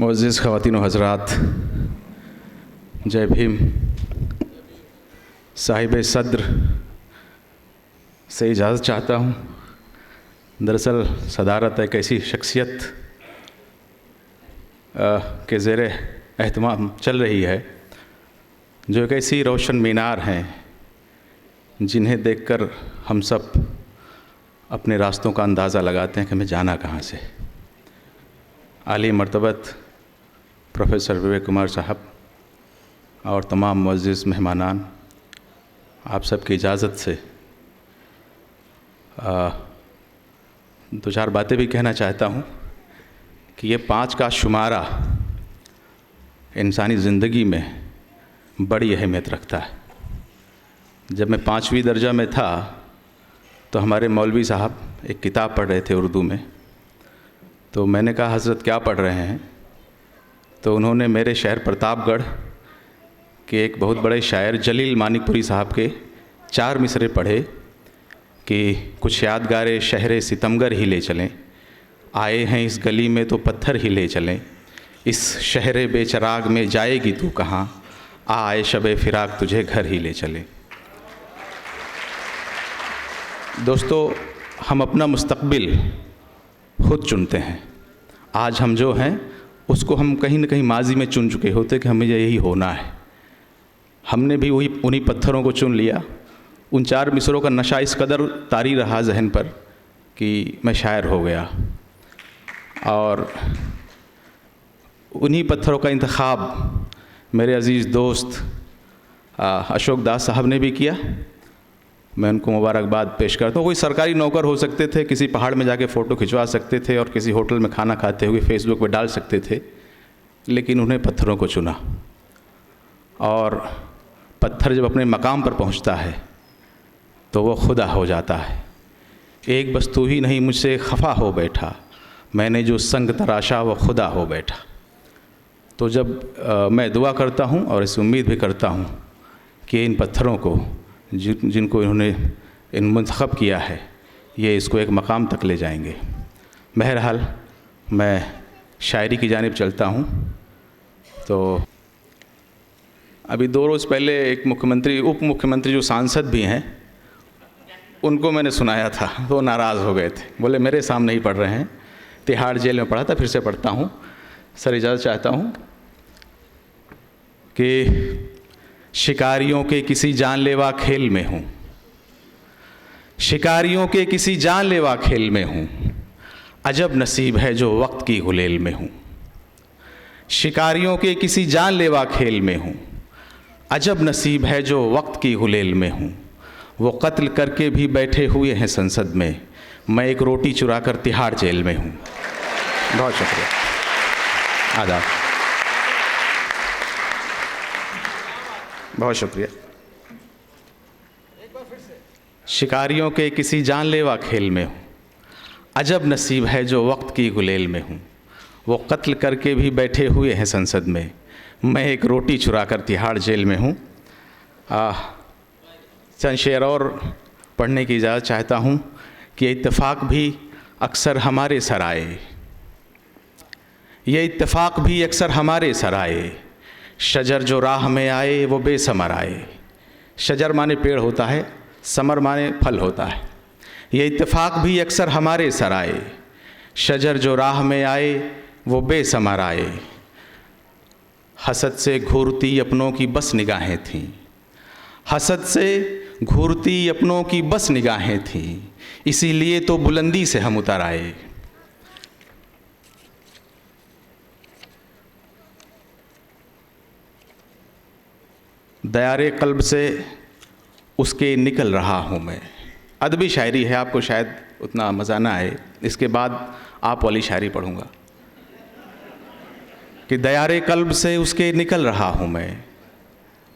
मुअज़्ज़िज़ ख़वातीन व हज़रात, जय भीम। साहिब सद्र से इजाज़त चाहता हूँ। दरअसल सदारत एक ऐसी शख्सियत के ज़ेर एहतमाम चल रही है जो एक ऐसी रोशन मीनार हैं जिन्हें देखकर हम सब अपने रास्तों का अंदाज़ा लगाते हैं कि हमें जाना कहाँ से। आली मर्तबत प्रोफेसर विवेक कुमार साहब और तमाम मुअज़्ज़िज़ मेहमानान, आप सबकी इजाज़त से दो चार बातें भी कहना चाहता हूँ कि ये 5 का शुमारा इंसानी ज़िंदगी में बड़ी अहमियत रखता है। जब मैं 5वीं दर्जा में था तो हमारे मौलवी साहब एक किताब पढ़ रहे थे उर्दू में, तो मैंने कहा हज़रत क्या पढ़ रहे हैं? तो उन्होंने मेरे शहर प्रतापगढ़ के एक बहुत बड़े शायर जलील मानिकपुरी साहब के 4 मिसरे पढ़े कि कुछ यादगारे शहरे सितमगर ही ले चलें, आए हैं इस गली में तो पत्थर ही ले चलें, इस शहरे बेचराग में जाएगी तू कहाँ, आए शबे फिराक तुझे घर ही ले चलें। दोस्तों, हम अपना मुस्तक़बिल खुद चुनते हैं। आज हम जो हैं उसको हम कहीं न कहीं माजी में चुन चुके होते कि हमें यही होना है। हमने भी उन्हीं पत्थरों को चुन लिया। उन 4 मिसरों का नशा इस कदर तारी रहा जहन पर कि मैं शायर हो गया, और उन्हीं पत्थरों का इंतखाब मेरे अज़ीज़ दोस्त अशोक दास साहब ने भी किया। मैं उनको मुबारकबाद पेश करता हूँ। कोई सरकारी नौकर हो सकते थे, किसी पहाड़ में जाके फ़ोटो खिंचवा सकते थे और किसी होटल में खाना खाते हुए फेसबुक पे डाल सकते थे, लेकिन उन्हें पत्थरों को चुना। और पत्थर जब अपने मकाम पर पहुँचता है तो वो खुदा हो जाता है। एक बस तू ही नहीं मुझसे खफा हो बैठा, मैंने जो संग तराशा वो खुदा हो बैठा। तो जब मैं दुआ करता हूँ और इस उम्मीद भी करता हूँ कि इन पत्थरों को जिनको इन्होंने मुंतखब किया है, ये इसको एक मकाम तक ले जाएंगे। बहरहाल मैं शायरी की जानिब चलता हूँ। तो अभी 2 रोज़ पहले एक मुख्यमंत्री, उप मुख्यमंत्री जो सांसद भी हैं, उनको मैंने सुनाया था, वो नाराज़ हो गए थे, बोले मेरे सामने ही पढ़ रहे हैं। तिहाड़ जेल में पढ़ा था, फिर से पढ़ता हूँ। सर इजाज़त चाहता हूँ कि शिकारियों के किसी जानलेवा खेल में हूँ, शिकारियों के किसी जानलेवा खेल में हूँ, अजब नसीब है जो वक्त की गुलेल में हूँ। शिकारियों के किसी जानलेवा खेल में हूँ, अजब नसीब है जो वक्त की गुलेल में हूँ। वो कत्ल करके भी बैठे हुए हैं संसद में, मैं एक रोटी चुरा कर तिहाड़ जेल में हूँ। बहुत शुक्रिया, आदाब, बहुत शुक्रिया। शिकारियों के किसी जानलेवा खेल में हूँ, अजब नसीब है जो वक्त की गुलेल में हूँ। वो कत्ल करके भी बैठे हुए हैं संसद में, मैं एक रोटी चुरा कर तिहाड़ जेल में हूँ। चंद शेर और पढ़ने की इजाज़त चाहता हूँ कि इत्तेफाक भी अक्सर हमारे सर आए, ये इत्तेफाक भी अक्सर हमारे सर आए, शजर जो राह में आए वो बेसमर आए। शजर माने पेड़ होता है, समर माने फल होता है। ये इत्तेफाक भी अक्सर हमारे सर आए, शजर जो राह में आए वो बेसमर आए। हसद से घूरती अपनों की बस निगाहें थीं, हसद से घूरती अपनों की बस निगाहें थीं, इसीलिए तो बुलंदी से हम उतर आए। दयारे क़ल्ब से उसके निकल रहा हूँ मैं। अदबी शायरी है, आपको शायद उतना मज़ा ना आए, इसके बाद आप वाली शायरी पढ़ूँगा कि दयारे क़ल्ब से उसके निकल रहा हूँ मैं,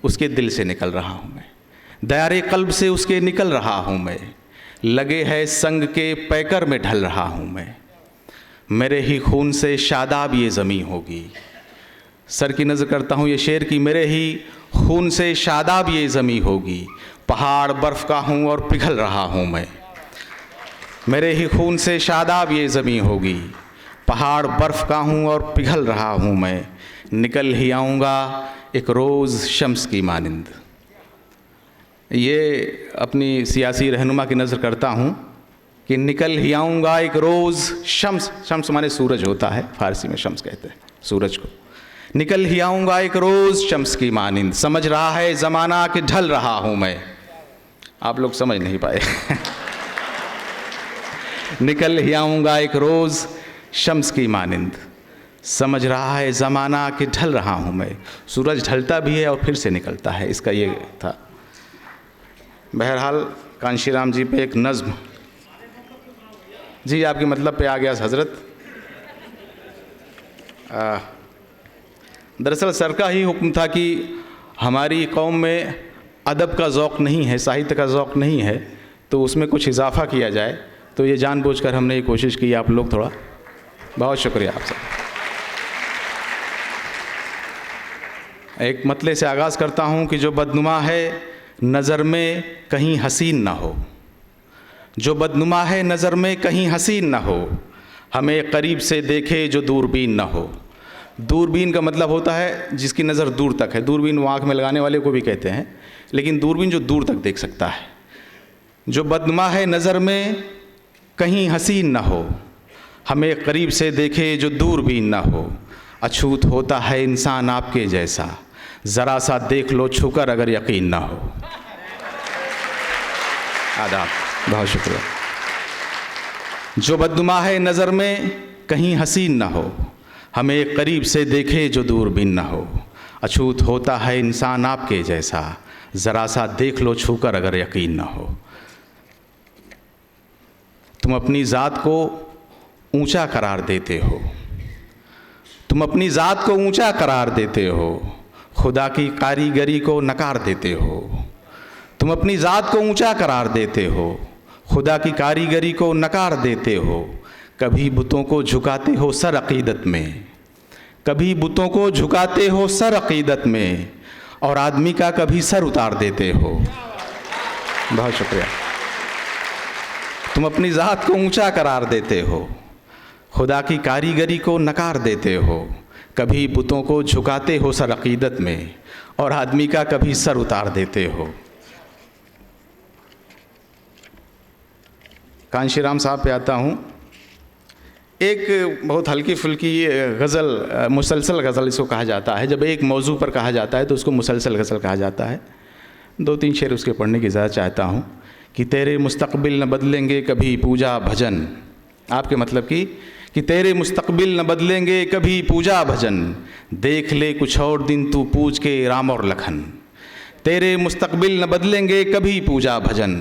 उसके दिल से निकल रहा हूँ मैं। दयारे क़ल्ब से उसके निकल रहा हूँ मैं, लगे है संग के पैकर में ढल रहा हूँ मैं। मेरे ही खून से शादाब ये ज़मीं होगी। सर की नज़र करता हूँ ये शेर की, मेरे ही खून से शादाब ये ज़मीं होगी। पहाड़ बर्फ़ का हूँ और पिघल रहा हूँ मैं, मेरे ही खून से शादाब ये ज़मीं होगी। पहाड़ बर्फ़ का हूँ और पिघल रहा हूँ मैं, निकल ही आऊँगा एक रोज़ शम्स की मानिंद। ये अपनी सियासी रहनुमा की नज़र करता हूँ कि निकल ही आऊँगा एक रोज़ शम्स, शम्स माने सूरज होता है, फारसी में शम्स कहते हैं सूरज को। निकल ही आऊँगा एक रोज़ शम्स की मानिंद, समझ रहा है ज़माना कि ढल रहा हूँ मैं। आप लोग समझ नहीं पाए। निकल ही आऊँगा एक रोज़ शम्स की मानिंद, समझ रहा है ज़माना कि ढल रहा हूँ मैं। सूरज ढलता भी है और फिर से निकलता है, इसका ये था। बहरहाल कांशीराम जी पे एक नज़्म, जी आपके मतलब पे आ गया हज़रत। दरअसल सर का ही हुक्म था कि हमारी कौम में अदब का ज़ौक़ नहीं है, साहित्य का ज़ौक़ नहीं है, तो उसमें कुछ इजाफ़ा किया जाए। तो ये जानबूझकर हमने ये कोशिश की, आप लोग थोड़ा, बहुत शुक्रिया आप सब। एक मतले से आगाज़ करता हूँ कि जो बदनुमा है नज़र में कहीं हसीन ना हो, जो बदनुमा है नज़र में कहीं हसीन ना हो, हमें करीब से देखे जो दूरबीन ना हो। दूरबीन का मतलब होता है जिसकी नज़र दूर तक है, दूरबीन वो आँख में लगाने वाले को भी कहते हैं, लेकिन दूरबीन जो दूर तक देख सकता है। जो बदनुमा है नज़र में कहीं हसीन ना हो, हमें करीब से देखे जो दूरबीन ना हो। अछूत होता है इंसान आपके जैसा, ज़रा सा देख लो छूकर अगर यकीन ना हो। आदाब, बहुत शुक्रिया। जो बदनुमा है नज़र में कहीं हसीन ना हो, हमें करीब से देखे जो दूरबीन ना हो। अछूत होता है इंसान आपके जैसा, ज़रा सा देख लो छूकर अगर यकीन ना हो। तुम अपनी ज़ात को ऊंचा करार देते हो, तुम अपनी ज़ात को ऊंचा करार देते हो, खुदा की कारीगरी को नकार देते हो। तुम अपनी ज़ात को ऊंचा करार देते हो, खुदा की कारीगरी को नकार देते हो। कभी बुतों को झुकाते हो सर अक़ीदत में, कभी बुतों को झुकाते हो सर अक़ीदत में, और आदमी का कभी सर उतार देते हो। बहुत शुक्रिया। तुम अपनी ज़ात को ऊंचा करार देते हो, खुदा की कारीगरी को नकार देते हो। कभी बुतों को झुकाते हो सर अक़ीदत में, और आदमी का कभी सर उतार देते हो। कांशीराम साहब पे आता हूँ। एक बहुत हल्की फुल्की गज़ल, मुसलसल गज़ल इसको कहा जाता है। जब एक मौजू पर कहा जाता है तो उसको मुसलसल गज़ल कहा जाता है। 2-3 शेर उसके पढ़ने की इजाज़त चाहता हूँ। कि तेरे मुस्तक़बिल न बदलेंगे कभी पूजा भजन, आपके मतलब कि तेरे मुस्तक़बिल न बदलेंगे कभी पूजा भजन, देख ले कुछ और दिन तू पूज के राम और लखन। तेरे मुस्तक़बिल न बदलेंगे कभी पूजा भजन,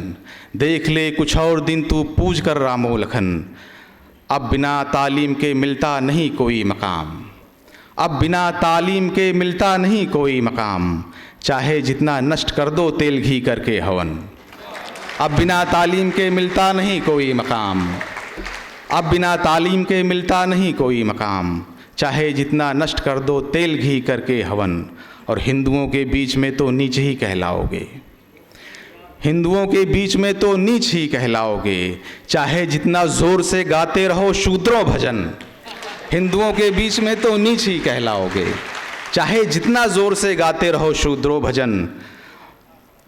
देख ले कुछ और दिन तू पूज कर राम और लखन। अब बिना तालीम के मिलता नहीं कोई मकाम, अब बिना तालीम के मिलता नहीं कोई मकाम, चाहे जितना नष्ट कर दो तेल घी करके हवन। अब बिना तालीम के मिलता नहीं कोई मकाम, अब बिना तालीम के मिलता नहीं कोई मकाम, चाहे जितना नष्ट कर दो तेल घी करके हवन। और हिंदुओं के बीच में तो नीच ही कहलाओगे, हिंदुओं के बीच में तो नीच ही कहलाओगे, चाहे जितना ज़ोर से गाते रहो शूद्रों भजन। हिंदुओं के बीच में तो नीच ही कहलाओगे, चाहे जितना ज़ोर से गाते रहो शूद्रों भजन।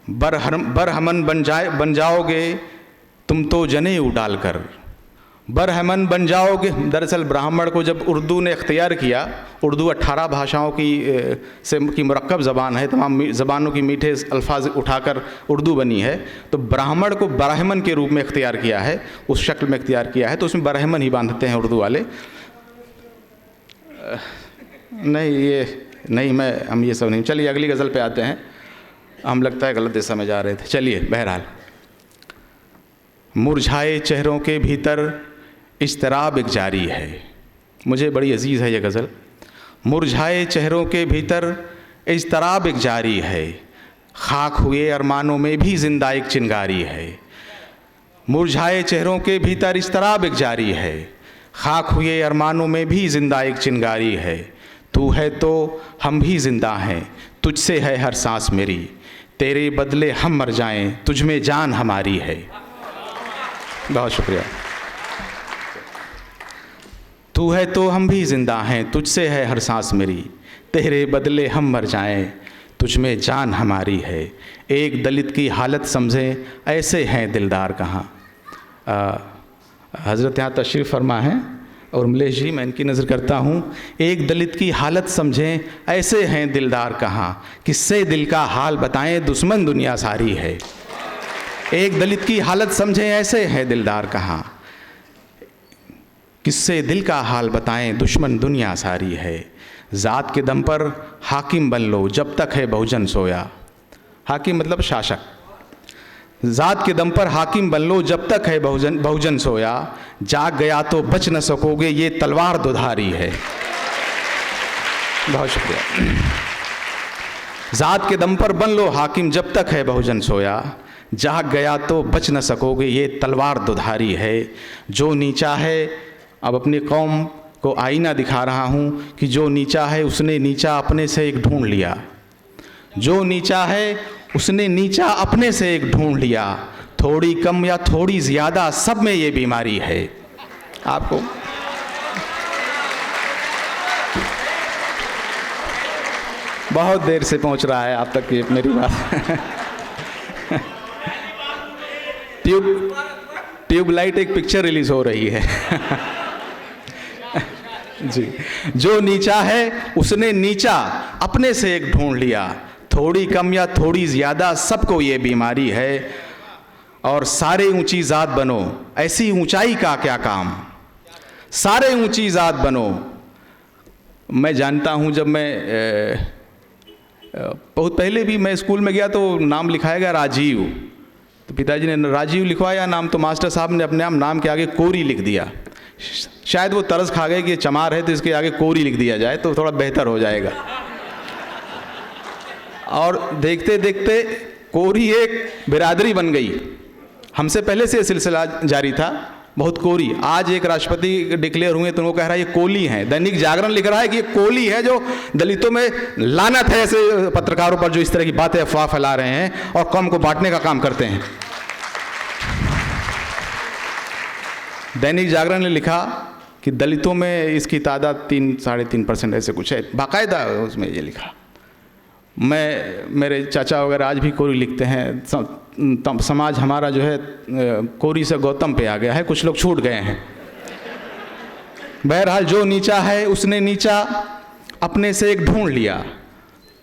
बरहमन बन जाओगे तुम तो जनेऊ डालकर, बरहमन बन जाओगे। दरअसल ब्राह्मण को जब उर्दू ने इख्तियार किया, उर्दू 18 भाषाओं की मुरक्कब ज़बान है, तमाम ज़बानों की मीठे अल्फाज उठाकर उर्दू बनी है, तो ब्राह्मण को ब्राह्मण के रूप में इख्तियार किया है, उस शक्ल में इख्तियार किया है, तो उसमें ब्राह्मण ही बांधते हैं उर्दू वाले। हम ये सब नहीं। चलिए अगली गज़ल पे आते हैं। हम लगता है गलत दिशा में जा रहे थे। चलिए बहरहाल, मुरझाए चेहरों के भीतर इज़्तिराब एक जारी है। मुझे बड़ी अजीज़ है ये गज़ल। मुरझाए चेहरों के भीतर इज़्तिराब एक जारी है, खाक हुए अरमानों में भी ज़िंदा एक चिंगारी है। मुरझाए चेहरों के भीतर इज़्तिराब एक जारी है, खाक हुए अरमानों में भी ज़िंदा एक चिंगारी है। तू है तो हम भी ज़िंदा हैं, तुझसे है हर सांस मेरी, तेरे बदले हम मर जाएं, तुझ में जान हमारी है। बहुत शुक्रिया। तू है तो हम भी जिंदा हैं, तुझसे है हर सांस मेरी, तेरे बदले हम मर जाएं, तुझ में जान हमारी है। एक दलित की हालत समझें, ऐसे हैं दिलदार कहाँ। हज़रत यहाँ तशरीफ़ फरमा हैं और उमलेश जी, मैं इनकी नज़र करता हूँ। एक दलित की हालत समझें, ऐसे हैं दिलदार कहाँ, किससे दिल का हाल बताएं, दुश्मन दुनिया सारी है। एक दलित की हालत समझें, ऐसे हैं दिलदार कहाँ, किससे दिल का हाल बताएं, दुश्मन दुनिया सारी है। ज़ात के दम पर हाकिम बन लो, जब तक है बहुजन सोया। हाकिम मतलब शासक। ज़ात के दम पर हाकिम बन लो, जब तक है बहुजन सोया, जाग गया तो बच न सकोगे, ये तलवार दुधारी है। बहुत शुक्रिया। ज़ात के दम पर बन लो हाकिम, जब तक है बहुजन सोया, जाग गया तो बच न सकोगे, ये तलवार दुधारी है। जो नीचा है, अब अपनी कौम को आईना दिखा रहा हूँ कि जो नीचा है उसने नीचा अपने से एक ढूंढ लिया। जो नीचा है उसने नीचा अपने से एक ढूंढ लिया। थोड़ी कम या थोड़ी ज़्यादा, सब में ये बीमारी है। आपको बहुत देर से पहुंच रहा है आप तक ये मेरी बात। ट्यूबलाइट एक पिक्चर रिलीज हो रही है। जी, जो नीचा है उसने नीचा अपने से एक ढूंढ लिया। थोड़ी कम या थोड़ी ज़्यादा, सबको ये बीमारी है। और सारे ऊंची ज़ात बनो, ऐसी ऊंचाई का क्या काम, सारे ऊंची ज़ात बनो। मैं जानता हूँ, जब मैं बहुत पहले भी मैं स्कूल में गया तो नाम लिखाया गया राजीव, तो पिताजी ने राजीव लिखवाया नाम, तो मास्टर साहब ने अपने आप नाम के आगे कोरी लिख दिया। शायद वो तरस खा गए कि चमार है तो इसके आगे कोरी लिख दिया जाए तो थोड़ा बेहतर हो जाएगा। और देखते देखते कोरी एक बिरादरी बन गई। हमसे पहले से सिलसिला जारी था, बहुत कोरी। आज एक राष्ट्रपति डिक्लेयर हुए तो वो कह रहा है ये कोली हैं। दैनिक जागरण लिख रहा है कि ये कोली है जो दलितों में लानत है, ऐसे पत्रकारों पर जो इस तरह की बातें अफवाह फैला रहे हैं और कौम को बांटने का काम करते हैं। दैनिक जागरण ने लिखा कि दलितों में इसकी तादाद 3-3.5% ऐसे कुछ है, बाकायदा उसमें ये लिखा। मेरे चाचा वगैरह आज भी कोरी लिखते हैं। समाज हमारा जो है कोरी से गौतम पे आ गया है, कुछ लोग छूट गए हैं। बहरहाल, जो नीचा है उसने नीचा अपने से एक ढूंढ लिया।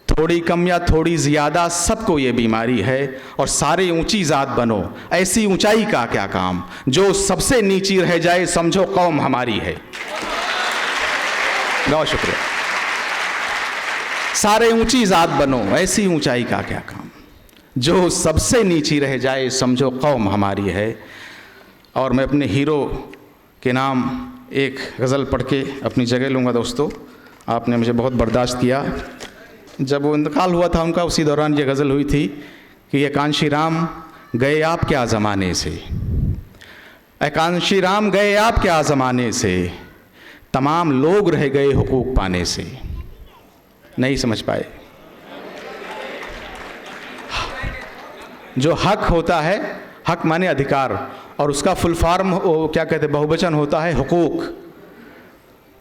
थोड़ी कम या थोड़ी ज़्यादा, सबको ये बीमारी है। और सारे ऊंची ज़ात बनो, ऐसी ऊंचाई का क्या काम, जो सबसे नीची रह जाए, समझो कौम हमारी है। बहुत शुक्रिया। सारे ऊंची ज़ात बनो, ऐसी ऊंचाई का क्या काम, जो सबसे नीची रह जाए, समझो कौम हमारी है। और मैं अपने हीरो के नाम एक गज़ल पढ़ के अपनी जगह लूँगा। दोस्तों, आपने मुझे बहुत बर्दाश्त किया। जब वो इंतकाल हुआ था उनका, उसी दौरान ये गज़ल हुई थी कि ये कांशी राम गए आप क्या ज़माने से, कांशी राम गए आप क्या ज़माने से, तमाम लोग रह गए हुकूक पाने से। नहीं समझ पाए? जो हक होता है, हक माने अधिकार, और उसका फुल फॉर्म क्या कहते हैं, बहुवचन होता है हुकूक।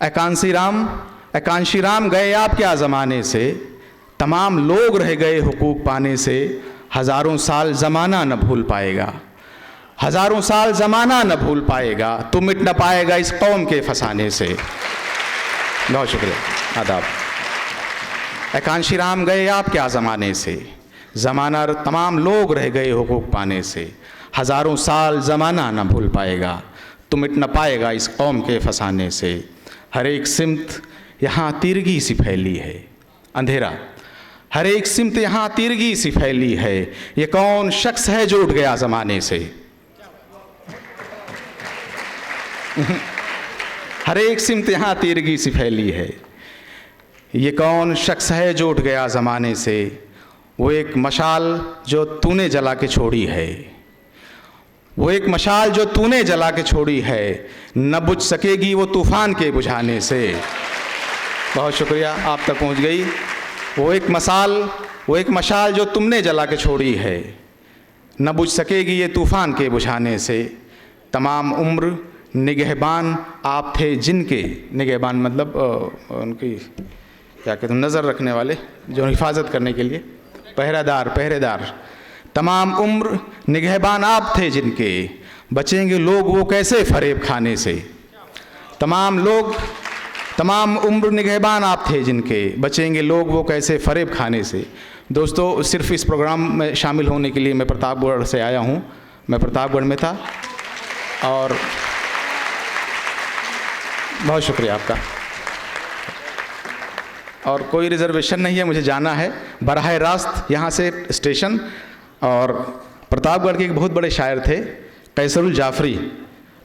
कांशी राम गए आप क्या ज़माने से, तमाम लोग रह गए हुकूक पाने से। हज़ारों साल ज़माना न भूल पाएगा, हज़ारों साल ज़माना न भूल पाएगा, तो मिट न पाएगा इस कौम के फसाने से। बहुत शुक्रिया, आदाब। कांशी राम गए आप क्या ज़माने से, ज़माना तमाम लोग रह गए हुकूक पाने से। हज़ारों साल ज़माना न भूल पाएगा, तो मिट न पाएगा इस कौम के फसाने से। हर एक सिमत यहाँ तिरगी सी फैली है, अंधेरा। हर एक सिमत यहाँ तिरगी सी फैली है, ये कौन शख्स है जो उठ गया ज़माने से। हर एक सिमत यहाँ तिरगी सी फैली है, ये कौन शख्स है जो उठ गया ज़माने से। वो एक मशाल जो तूने जला के छोड़ी है, वो एक मशाल जो तूने जला के छोड़ी है, न बुझ सकेगी वो तूफ़ान के बुझाने से। बहुत शुक्रिया, आप तक पहुंच गई। वो एक मशाल जो तुमने जला के छोड़ी है, न बुझ सकेगी ये तूफ़ान के बुझाने से। तमाम उम्र निगहबान आप थे जिनके, निगहबान मतलब उनकी क्या कहते हैं, नज़र रखने वाले, जो हिफाजत करने के लिए, पहरेदार। तमाम उम्र निगहबान आप थे जिनके, बचेंगे लोग वो कैसे फरेब खाने से। तमाम उम्र निगहबान आप थे जिनके, बचेंगे लोग वो कैसे फरेब खाने से। दोस्तों, सिर्फ इस प्रोग्राम में शामिल होने के लिए मैं प्रतापगढ़ से आया हूँ। मैं प्रतापगढ़ में था और बहुत शुक्रिया आपका। और कोई रिजर्वेशन नहीं है, मुझे जाना है बराह रास्त यहाँ से स्टेशन। और प्रतापगढ़ के एक बहुत बड़े शायर थे कैसरुल जाफरी।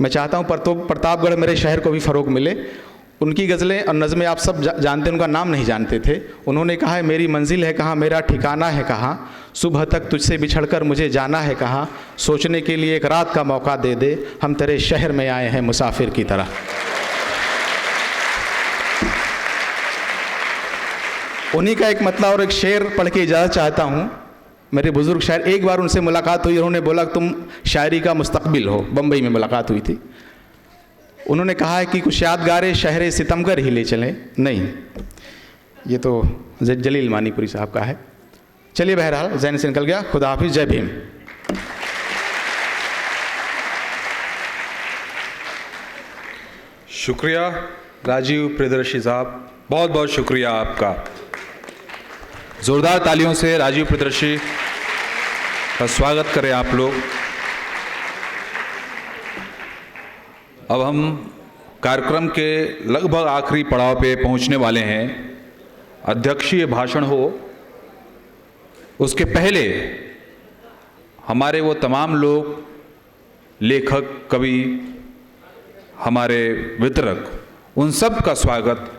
मैं चाहता हूँ प्रतापगढ़ मेरे शहर को भी फ़रोग़ मिले। उनकी गज़लें और नज़में आप सब जानते हैं, उनका नाम नहीं जानते थे। उन्होंने कहा है, मेरी मंजिल है कहाँ, मेरा ठिकाना है कहाँ, सुबह तक तुझसे बिछड़कर मुझे जाना है कहाँ, सोचने के लिए एक रात का मौका दे दे, हम तेरे शहर में आए हैं मुसाफिर की तरह। उन्हीं का एक मतलब और एक शेर पढ़ के इजाज़त चाहता हूँ। मेरे बुज़ुर्ग शायर, एक बार उनसे मुलाकात हुई, उन्होंने बोला तुम शायरी का मुस्तकबिल हो। बम्बई में मुलाकात हुई थी। उन्होंने कहा है कि कुछ यादगारे शहर सितमगर ही ले चलें। नहीं, ये तो जलील मानीपुरी साहब का है। चलिए, बहरहाल ज़हन से निकल गया। खुदा हाफिज़, जय भीम। शुक्रिया राजीव प्रियदर्शी साहब, बहुत बहुत शुक्रिया आपका। ज़ोरदार तालियों से राजीव प्रियदर्शी का स्वागत करें आप लोग। अब हम कार्यक्रम के लगभग आखिरी पड़ाव पे पहुंचने वाले हैं। अध्यक्षीय भाषण हो उसके पहले हमारे वो तमाम लोग, लेखक, कवि, हमारे वितरक, उन सब का स्वागत